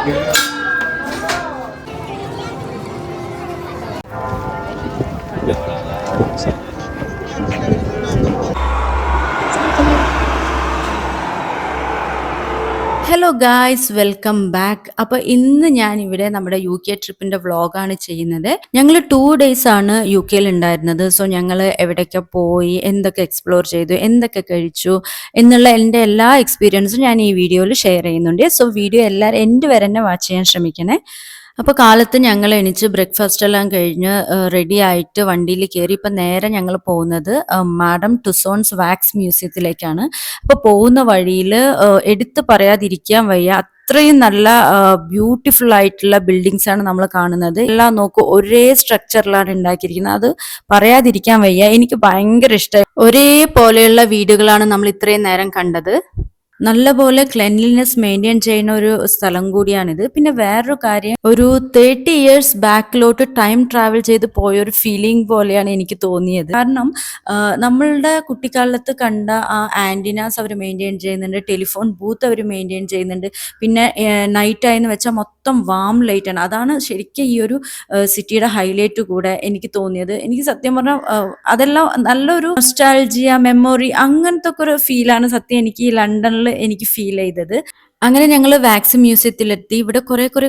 Hello guys, welcome back. അപ്പോൾ ഇന്ന് ഞാനിവിടെ നമ്മുടെ UK ട്രിപ്പിൻ്റെ വ്ളോഗാണ് ചെയ്യുന്നത്. ഞങ്ങൾ 2 days ആണ് UK ഉണ്ടായിരുന്നത്. സോ ഞങ്ങൾ എവിടെയൊക്കെ പോയി, എന്തൊക്കെ എക്സ്പ്ലോർ ചെയ്തു, എന്തൊക്കെ കഴിച്ചു എന്നുള്ള എൻ്റെ എല്ലാ എക്സ്പീരിയൻസും ഞാൻ ഈ വീഡിയോയിൽ ഷെയർ ചെയ്യുന്നുണ്ട്. സോ വീഡിയോ എല്ലാവരും എൻ്റെ വരെ തന്നെ വാച്ച് ചെയ്യാൻ ശ്രമിക്കണേ. അപ്പോൾ കാലത്ത് ഞങ്ങൾ എണീച്ച് ബ്രേക്ക്ഫാസ്റ്റ് എല്ലാം കഴിഞ്ഞ് റെഡി ആയിട്ട് വണ്ടിയിൽ കയറി. ഇപ്പം നേരെ ഞങ്ങൾ പോകുന്നത് മാഡം ടുസോൺസ് വാക്സ് മ്യൂസിയത്തിലേക്കാണ്. അപ്പോൾ പോകുന്ന വഴിയിൽ എടുത്ത് പറയാതിരിക്കാൻ വയ്യ, അത്രയും നല്ല ബ്യൂട്ടിഫുൾ ആയിട്ടുള്ള ബിൽഡിങ്സ് ആണ് നമ്മൾ കാണുന്നത്. എല്ലാം നോക്കൂ, ഒരേ സ്ട്രക്ചറിലാണ് ഉണ്ടാക്കിയിരിക്കുന്നത്. അത് പറയാതിരിക്കാൻ വയ്യ, എനിക്ക് ഭയങ്കര ഇഷ്ടമായി. ഒരേ പോലെയുള്ള വീടുകളാണ് നമ്മൾ ഇത്രയും നേരം കണ്ടത്. നല്ലപോലെ ക്ലെൻലിനെസ് മെയിൻറ്റെയിൻ ചെയ്യുന്ന ഒരു സ്ഥലം കൂടിയാണിത്. പിന്നെ വേറൊരു കാര്യം, ഒരു 30 years ബാക്കിലോട്ട് ടൈം ട്രാവൽ ചെയ്ത് പോയ ഒരു ഫീലിംഗ് പോലെയാണ് എനിക്ക് തോന്നിയത്. കാരണം നമ്മളുടെ കുട്ടിക്കാലത്ത് കണ്ട ആ ആൻറ്റിനാസ് അവർ മെയിൻറ്റെയിൻ ചെയ്യുന്നുണ്ട്, ടെലിഫോൺ ബൂത്ത് അവർ മെയിൻറ്റെയിൻ ചെയ്യുന്നുണ്ട്. പിന്നെ നൈറ്റ് ആയെന്ന് വെച്ചാൽ മൊത്തം വാം ലൈറ്റാണ്. അതാണ് ശരിക്കും ഈ ഒരു സിറ്റിയുടെ ഹൈലൈറ്റ് കൂടെ എനിക്ക് തോന്നിയത്. എനിക്ക് സത്യം പറഞ്ഞാൽ അതെല്ലാം നല്ലൊരു നൊസ്റ്റാൾജിയ, മെമ്മറി, അങ്ങനത്തെ ഒക്കെ ഒരു ഫീലാണ് സത്യം എനിക്ക് ഈ ലണ്ടനിൽ എനിക്ക് ഫീൽ ചെയ്തത്. അങ്ങനെ ഞങ്ങൾ വാക്സ് മ്യൂസിയത്തിലെത്തി. ഇവിടെ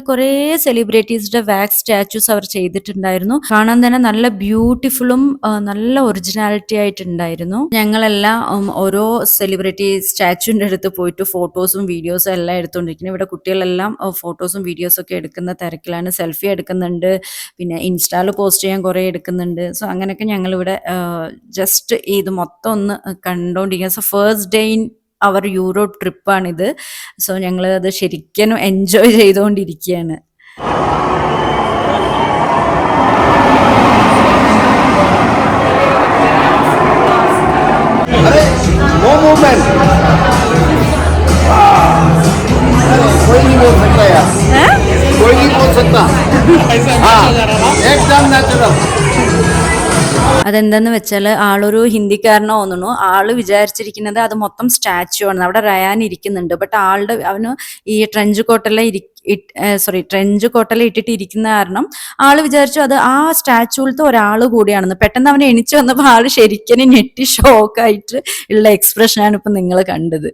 കുറേ സെലിബ്രിറ്റീസിന്റെ വാക്സ് സ്റ്റാച്യൂസ് അവർ ചെയ്തിട്ടുണ്ടായിരുന്നു. കാണാൻ തന്നെ നല്ല ബ്യൂട്ടിഫുള്ളും നല്ല ഒറിജിനാലിറ്റി ആയിട്ടുണ്ടായിരുന്നു. ഞങ്ങളെല്ലാം ഓരോ സെലിബ്രിറ്റി സ്റ്റാച്യൂവിന്റെ അടുത്ത് പോയിട്ട് ഫോട്ടോസും വീഡിയോസും എല്ലാം എടുത്തുകൊണ്ടിരിക്കുന്നു. ഇവിടെ കുട്ടികളെല്ലാം ഫോട്ടോസും വീഡിയോസും ഒക്കെ എടുക്കുന്ന തിരക്കിലാണ്. സെൽഫി എടുക്കുന്നുണ്ട്, പിന്നെ ഇൻസ്റ്റായിൽ പോസ്റ്റ് ചെയ്യാൻ കുറേ എടുക്കുന്നുണ്ട്. സോ അങ്ങനെയൊക്കെ ഞങ്ങളിവിടെ ജസ്റ്റ് ഇത് മൊത്തം ഒന്ന് കണ്ടുകൊണ്ടിരിക്കുക. So first day in our Europe ട്രിപ്പാണിത്. സോ ഞങ്ങൾ അത് ശരിക്കും എൻജോയ് ചെയ്തുകൊണ്ടിരിക്കുകയാണ്. അതെന്താന്ന് വെച്ചാൽ ആളൊരു ഹിന്ദിക്കാരനോ തോന്നുന്നു. ആള് വിചാരിച്ചിരിക്കുന്നത് അത് മൊത്തം സ്റ്റാച്ചു ആണ്. അവിടെ റയാൻ ഇരിക്കുന്നുണ്ട്. ബട്ട് അവന് ഈ ട്രെഞ്ച് കോട്ടെല്ലാം ഇട്ടിട്ട് ഇരിക്കുന്ന കാരണം ആള് വിചാരിച്ചു അത് ആ സ്റ്റാച്ചുവിലത്തെ ഒരാൾ കൂടിയാണെന്ന്. പെട്ടെന്ന് അവനെ എണിച്ചു വന്നപ്പോൾ ആള് ശരിക്കും ഞെട്ടി ഷോക്കായിട്ട് ഉള്ള എക്സ്പ്രഷനാണ് ഇപ്പൊ നിങ്ങൾ കണ്ടത്.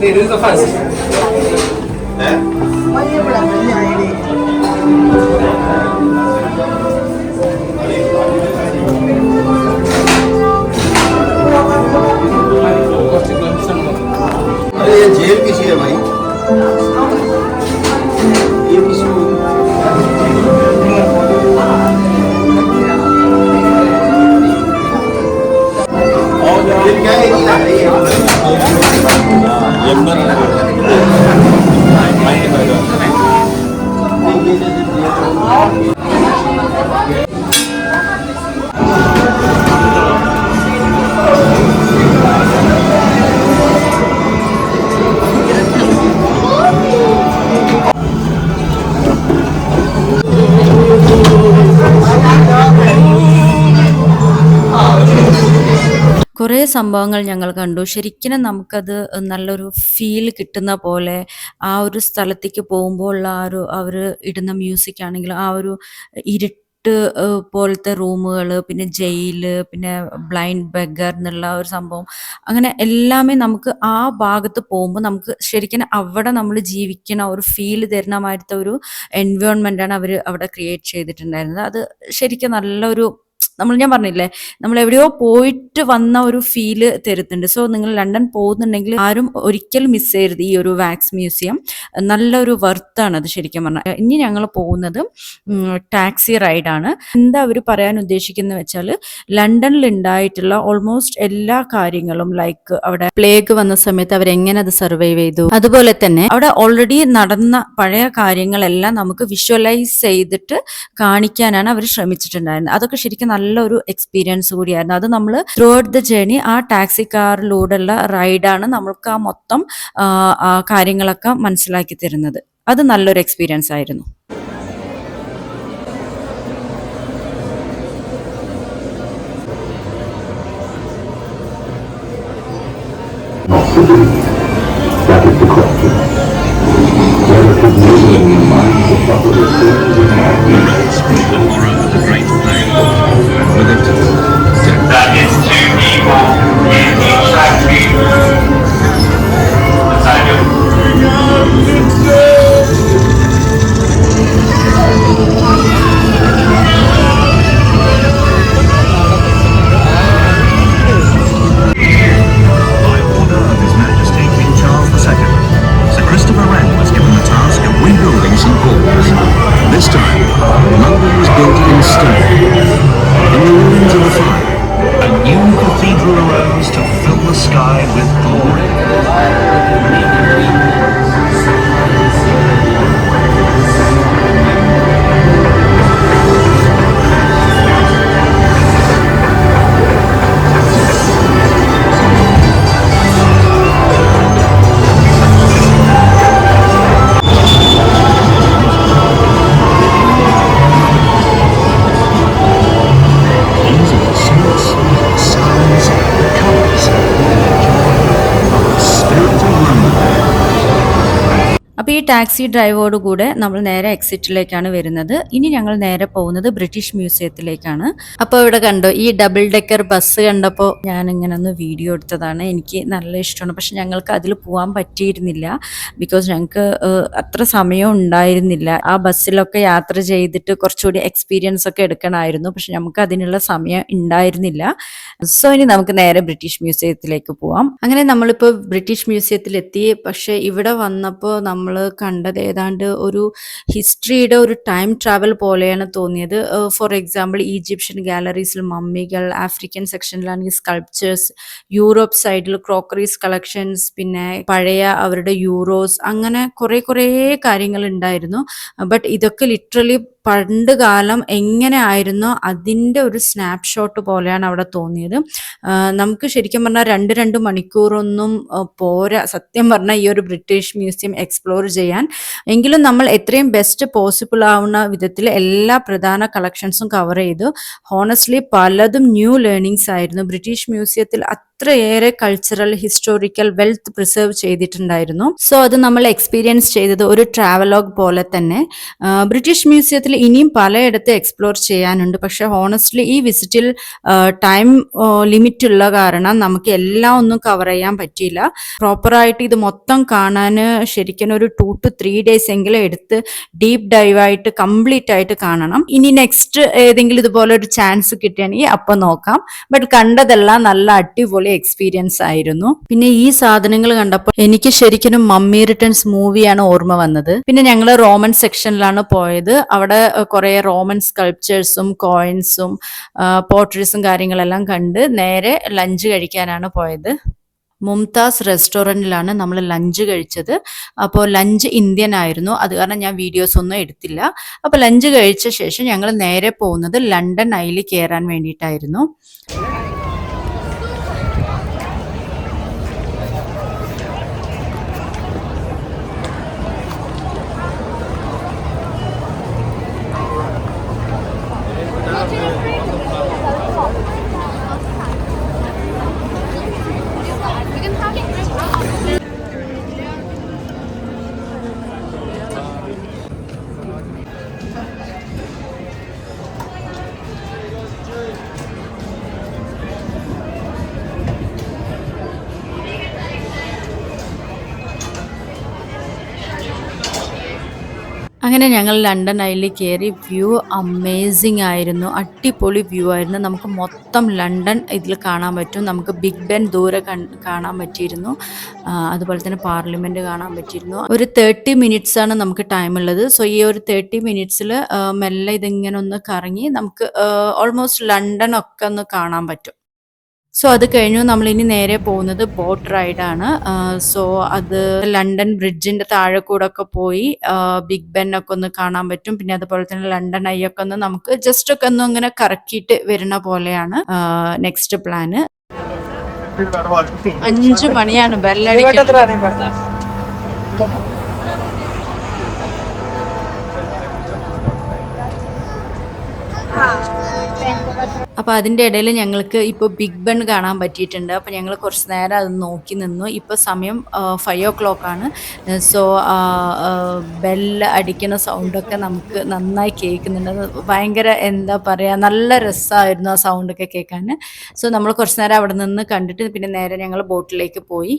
This is the first. अरे ये जेल किसी है भाई? ये किसी ये क्या है? കുറേ സംഭവങ്ങൾ ഞങ്ങൾ കണ്ടു. ശരിക്കും നമുക്കത് നല്ലൊരു ഫീൽ കിട്ടുന്ന പോലെ ആ ഒരു സ്ഥലത്തേക്ക് പോകുമ്പോൾ ഉള്ള ആ ഒരു ഇടുന്ന മ്യൂസിക് ആണെങ്കിലും, ആ ഒരു ഇരുട്ട് പോലത്തെ റൂമുകൾ, പിന്നെ ജയില്, പിന്നെ ബ്ലൈൻഡ് ബെഗർ എന്നുള്ള ഒരു സംഭവം, അങ്ങനെ എല്ലാമേ നമുക്ക് ആ ഭാഗത്ത് പോകുമ്പോൾ നമുക്ക് ശരിക്കും അവിടെ നമ്മൾ ജീവിക്കുന്ന ഒരു ഫീൽ തരുന്ന മാതിരത്തെ ഒരു എൻവയോൺമെൻ്റാണ് അവർ അവിടെ ക്രിയേറ്റ് ചെയ്തിട്ടുണ്ടായിരുന്നത്. അത് ശരിക്കും നല്ലൊരു ഞാൻ പറഞ്ഞില്ലേ, നമ്മൾ എവിടെയോ പോയിട്ട് വന്ന ഒരു ഫീല് തരുന്നുണ്ട്. സോ നിങ്ങൾ ലണ്ടൻ പോകുന്നുണ്ടെങ്കിൽ ആരും ഒരിക്കലും മിസ് ചെയ്യരുത് ഈ ഒരു വാക്സ് മ്യൂസിയം. നല്ലൊരു വർത്താണ് അത് ശരിക്കും പറഞ്ഞാൽ. ഇനി ഞങ്ങൾ പോകുന്നത് ടാക്സി റൈഡാണ്. എന്താ അവർ പറയാൻ ഉദ്ദേശിക്കുന്നത് വെച്ചാൽ, ലണ്ടനിൽ ഉണ്ടായിട്ടുള്ള ഓൾമോസ്റ്റ് എല്ലാ കാര്യങ്ങളും, ലൈക്ക് അവിടെ പ്ലേഗ് വന്ന സമയത്ത് അവരെങ്ങനെ അത് സർവൈവ് ചെയ്തു, അതുപോലെ തന്നെ അവിടെ ഓൾറെഡി നടന്ന പഴയ കാര്യങ്ങളെല്ലാം നമുക്ക് വിഷ്വലൈസ് ചെയ്തിട്ട് കാണിക്കാനാണ് അവർ ശ്രമിച്ചിട്ടുണ്ടായിരുന്നത്. അതൊക്കെ ശരിക്കും നല്ലൊരു എക്സ്പീരിയൻസ് കൂടിയായിരുന്നു. അത് നമ്മൾ ത്രൂ ഔട്ട് ദ ജേണി ആ ടാക്സി കാറിലൂടെയുള്ള റൈഡാണ് നമ്മൾക്ക് ആ മൊത്തം കാര്യങ്ങളൊക്കെ മനസ്സിലാക്കി തരുന്നത്. അത് നല്ലൊരു എക്സ്പീരിയൻസ് ആയിരുന്നു. That is the question. Whether it is in the minds of popular citizens of the horror of the Great Plague, with it, death. That is two people in exactly the second. This time, London was built in stone. In the ruins of the fire, A new cathedral arose to fill the sky with glory. These are the sights, the sounds, the colours, the joy of the spirit of London. അപ്പോൾ ഈ taxi ഡ്രൈവോട് കൂടെ നമ്മൾ നേരെ എക്സിറ്റിലേക്കാണ് വരുന്നത്. ഇനി ഞങ്ങൾ നേരെ പോകുന്നത് ബ്രിട്ടീഷ് മ്യൂസിയത്തിലേക്കാണ്. അപ്പോൾ ഇവിടെ കണ്ടോ, ഈ ഡബിൾ ഡെക്കർ ബസ് കണ്ടപ്പോൾ ഞാനിങ്ങനെ ഒന്ന് വീഡിയോ എടുത്തതാണ്. എനിക്ക് നല്ല ഇഷ്ടമാണ്. പക്ഷെ ഞങ്ങൾക്ക് അതിൽ പോകാൻ പറ്റിയിരുന്നില്ല. ബിക്കോസ് ഞങ്ങൾക്ക് അത്ര സമയം ഉണ്ടായിരുന്നില്ല. ആ ബസ്സിലൊക്കെ യാത്ര ചെയ്തിട്ട് കുറച്ചുകൂടി എക്സ്പീരിയൻസ് ഒക്കെ എടുക്കണമായിരുന്നു. പക്ഷെ നമുക്ക് അതിനുള്ള സമയം ഉണ്ടായിരുന്നില്ല. സോ ഇനി നമുക്ക് നേരെ ബ്രിട്ടീഷ് മ്യൂസിയത്തിലേക്ക് പോവാം. അങ്ങനെ നമ്മളിപ്പോൾ ബ്രിട്ടീഷ് മ്യൂസിയത്തിലെത്തി. പക്ഷെ ഇവിടെ വന്നപ്പോൾ നമ്മൾ കണ്ടത് ഏതാണ്ട് ഒരു ഹിസ്റ്ററിയുടെ ഒരു ടൈം ട്രാവൽ പോലെയാണ് തോന്നിയത്. ഫോർ എക്സാമ്പിൾ ഈജിപ്ഷ്യൻ ഗാലറീസിൽ മമ്മികൾ, ആഫ്രിക്കൻ സെക്ഷനിലാണെങ്കിൽ സ്കൾപ്ചേഴ്സ്, യൂറോപ്പ് സൈഡിൽ ക്രോക്കറീസ് കളക്ഷൻസ്, പിന്നെ പഴയ അവരുടെ യൂറോസ്, അങ്ങനെ കുറേ കാര്യങ്ങൾ ഉണ്ടായിരുന്നു. ബട്ട് ഇതൊക്കെ ലിറ്ററലി പണ്ട് കാലം എങ്ങനെ ആയിരുന്നോ അതിൻ്റെ ഒരു സ്നാപ്ഷോട്ട് പോലെയാണ് അവിടെ തോന്നിയത്. നമുക്ക് ശരിക്കും പറഞ്ഞാൽ രണ്ട് മണിക്കൂറൊന്നും പോരാ സത്യം പറഞ്ഞാൽ ഈ ഒരു ബ്രിട്ടീഷ് മ്യൂസിയം എക്സ്പ്ലോർ ചെയ്യാൻ. എങ്കിലും നമ്മൾ എത്രയും ബെസ്റ്റ് പോസിബിൾ ആവുന്ന വിധത്തിൽ എല്ലാ പ്രധാന കളക്ഷൻസും കവർ ചെയ്തു. ഹോണസ്റ്റ്ലി പലതും ന്യൂ ലേണിങ്സ് ആയിരുന്നു. ബ്രിട്ടീഷ് മ്യൂസിയത്തിൽ അത്രയേറെ കൾച്ചറൽ ഹിസ്റ്റോറിക്കൽ വെൽത്ത് പ്രിസർവ് ചെയ്തിട്ടുണ്ടായിരുന്നു. സോ അത് നമ്മൾ എക്സ്പീരിയൻസ് ചെയ്തത് ഒരു ട്രാവലോഗ് പോലെ തന്നെ. ബ്രിട്ടീഷ് മ്യൂസിയത്തിൽ ഇനിയും പലയിടത്ത് എക്സ്പ്ലോർ ചെയ്യാനുണ്ട്. പക്ഷെ ഹോണസ്റ്റ്ലി ഈ വിസിറ്റിൽ ടൈം ലിമിറ്റ് ഉള്ള കാരണം നമുക്ക് എല്ലാം ഒന്നും കവർ ചെയ്യാൻ പറ്റിയില്ല. പ്രോപ്പറായിട്ട് ഇത് മൊത്തം കാണാൻ ശരിക്കും ഒരു 2 to 3 days എങ്കിലും എടുത്ത് ഡീപ്പ് ഡൈവായിട്ട് കംപ്ലീറ്റ് ആയിട്ട് കാണണം. ഇനി നെക്സ്റ്റ് ഏതെങ്കിലും ഇതുപോലെ ഒരു ചാൻസ് കിട്ടുകയാണെങ്കിൽ അപ്പം നോക്കാം. ബട്ട് കണ്ടതെല്ലാം നല്ല അടിപൊളി എക്സ്പീരിയൻസ് ആയിരുന്നു. പിന്നെ ഈ സാധനങ്ങൾ കണ്ടപ്പോൾ എനിക്ക് ശരിക്കും മമ്മി റിട്ടേൺസ് മൂവിയാണ് ഓർമ്മ വന്നത്. പിന്നെ ഞങ്ങൾ റോമൻ സെക്ഷനിലാണ് പോയത്. അവിടെ കുറെ റോമൻ സ്കൾപ്ചേഴ്സും കോയിൻസും പോർട്രേറ്റ്സും കാര്യങ്ങളെല്ലാം കണ്ട് നേരെ ലഞ്ച് കഴിക്കാനാണ് പോയത്. മുംതാസ് റെസ്റ്റോറൻറ്റിലാണ് നമ്മൾ ലഞ്ച് കഴിച്ചത്. അപ്പോൾ ലഞ്ച് ഇന്ത്യൻ ആയിരുന്നു. അത് കാരണം ഞാൻ വീഡിയോസ് ഒന്നും എടുത്തില്ല. അപ്പോൾ ലഞ്ച് കഴിച്ച ശേഷം ഞങ്ങൾ നേരെ പോകുന്നത് ലണ്ടൻ ഐയിൽ കയറാൻ വേണ്ടിയിട്ടായിരുന്നു. അങ്ങനെ ഞങ്ങൾ ലണ്ടൻ ഐയിൽ കയറി. വ്യൂ അമേസിങ് ആയിരുന്നു, അടിപൊളി വ്യൂ ആയിരുന്നു. നമുക്ക് മൊത്തം ലണ്ടൻ ഇതിൽ കാണാൻ പറ്റും. നമുക്ക് ബിഗ് ബെൻ ദൂരെ കാണാൻ പറ്റിയിരുന്നു. അതുപോലെ തന്നെ പാർലമെൻറ്റ് കാണാൻ പറ്റിയിരുന്നു. ഒരു 30 മിനിറ്റ്സ് ആണ് നമുക്ക് ടൈം ഉള്ളത്. സോ ഈ ഒരു 30 മിനിറ്റ്സിൽ മെല്ലെ ഇതിങ്ങനെ ഒന്ന് കറങ്ങി നമുക്ക് ഓൾമോസ്റ്റ് ലണ്ടൻ ഒക്കെ ഒന്ന് കാണാൻ പറ്റും. സോ അത് കഴിഞ്ഞു നമ്മളിനി നേരെ പോകുന്നത് ബോട്ട് റൈഡാണ്. സോ അത് ലണ്ടൻ ബ്രിഡ്ജിൻ്റെ താഴെ കൂടെ ഒക്കെ പോയി ബിഗ് ബെൻ ഒക്കെ ഒന്ന് കാണാൻ പറ്റും. പിന്നെ അതുപോലെ തന്നെ ലണ്ടൻ ഐ ഒക്കെ ഒന്ന് നമുക്ക് ജസ്റ്റ് ഒക്കെ ഒന്ന് ഇങ്ങനെ കറക്കിയിട്ട് വരുന്ന പോലെയാണ് നെക്സ്റ്റ് പ്ലാന്. 5 മണിയാണ് ബെല്ലടിക്കുന്നത്. അപ്പോൾ അതിൻ്റെ ഇടയിൽ ഞങ്ങൾക്ക് ഇപ്പോൾ ബിഗ് ബെൻ കാണാൻ പറ്റിയിട്ടുണ്ട്. അപ്പോൾ ഞങ്ങൾ കുറച്ച് നേരം അത് നോക്കി നിന്നു. ഇപ്പോൾ സമയം 5 o'clock ആണ്. സോ ബെല്ല് അടിക്കുന്ന സൗണ്ടൊക്കെ നമുക്ക് നന്നായി കേൾക്കുന്നുണ്ട്. ഭയങ്കര എന്താ പറയുക, നല്ല രസമായിരുന്നു ആ സൗണ്ടൊക്കെ കേൾക്കാൻ. സോ നമ്മൾ കുറച്ച് നേരം അവിടെ നിന്ന് കണ്ടിട്ട് പിന്നെ നേരെ ഞങ്ങൾ ബോട്ടിലേക്ക് പോയി.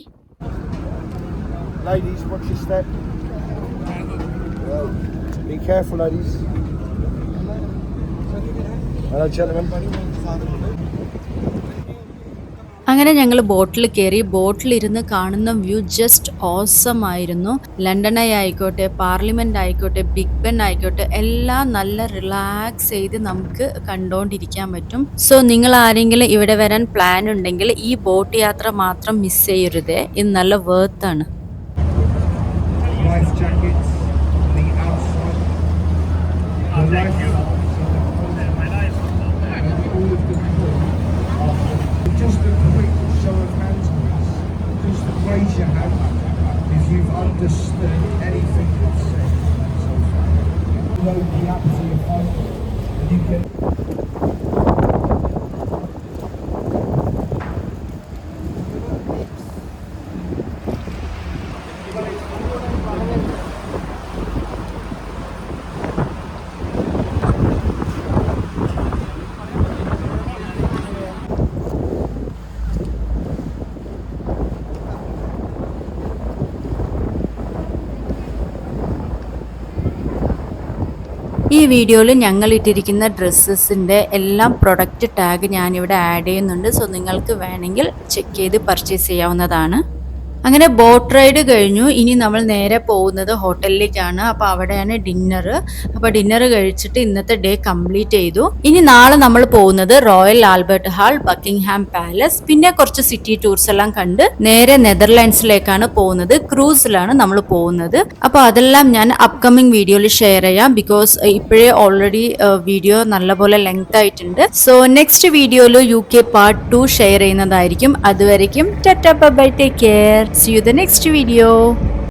Ladies, watch your step. Be careful, ladies. Hello, gentlemen. അങ്ങനെ ഞങ്ങൾ ബോട്ടിൽ കയറി. ബോട്ടിലിരുന്ന് കാണുന്ന വ്യൂ ജസ്റ്റ് ഓസം ആയിരുന്നു. ലണ്ടൻ ഐ ആയിക്കോട്ടെ, പാർലമെൻറ്റ് ആയിക്കോട്ടെ, ബിഗ് ബെൻ ആയിക്കോട്ടെ, എല്ലാം നല്ല റിലാക്സ് ചെയ്ത് നമുക്ക് കണ്ടുകൊണ്ടിരിക്കാൻ പറ്റും. സോ നിങ്ങൾ ആരെങ്കിലും ഇവിടെ വരാൻ പ്ലാൻ ഉണ്ടെങ്കിൽ ഈ ബോട്ട് യാത്ര മാത്രം മിസ് ചെയ്യരുതേ. ഇത് നല്ല വേർത്താണ്. Life jackets, the outside, the life just a quick show of hands, please. Just raise your hand if you've understood anything that's said so far. Know the app to your phone, and you can. ഈ വീഡിയോയിൽ ഞങ്ങൾ ഇട്ടിരിക്കുന്ന ഡ്രസ്സസിൻ്റെ എല്ലാം product tag ഞാനിവിടെ add ചെയ്യുന്നുണ്ട്. So നിങ്ങൾക്ക് വേണമെങ്കിൽ check ചെയ്ത് പർച്ചേസ് ചെയ്യാവുന്നതാണ്. അങ്ങനെ ബോട്ട് റൈഡ് കഴിഞ്ഞു. ഇനി നമ്മൾ നേരെ പോകുന്നത് ഹോട്ടലിലേക്കാണ്. അപ്പോൾ അവിടെയാണ് ഡിന്നർ. അപ്പോൾ ഡിന്നർ കഴിച്ചിട്ട് ഇന്നത്തെ ഡേ കംപ്ലീറ്റ് ചെയ്തു. ഇനി നാളെ നമ്മൾ പോകുന്നത് royal Albert hall, Buckingham palace, പിന്നെ കുറച്ച് സിറ്റി ടൂർസ് എല്ലാം കണ്ട് നേരെ നെതർലാൻഡ്സിലേക്കാണ് പോകുന്നത്. ക്രൂസിലാണ് നമ്മൾ പോകുന്നത്. അപ്പോൾ അതെല്ലാം ഞാൻ അപ്കമിങ് വീഡിയോയിൽ ഷെയർ ചെയ്യാം. ബിക്കോസ് ഇപ്പോഴേ ഓൾറെഡി വീഡിയോ നല്ലപോലെ ലെങ്ത് ആയിട്ടുണ്ട്. സോ നെക്സ്റ്റ് വീഡിയോയിൽ UK പാർട്ട് 2 ഷെയർ ചെയ്യുന്നതായിരിക്കും. അതുവരയ്ക്കും tata bye, take care. See you the next video.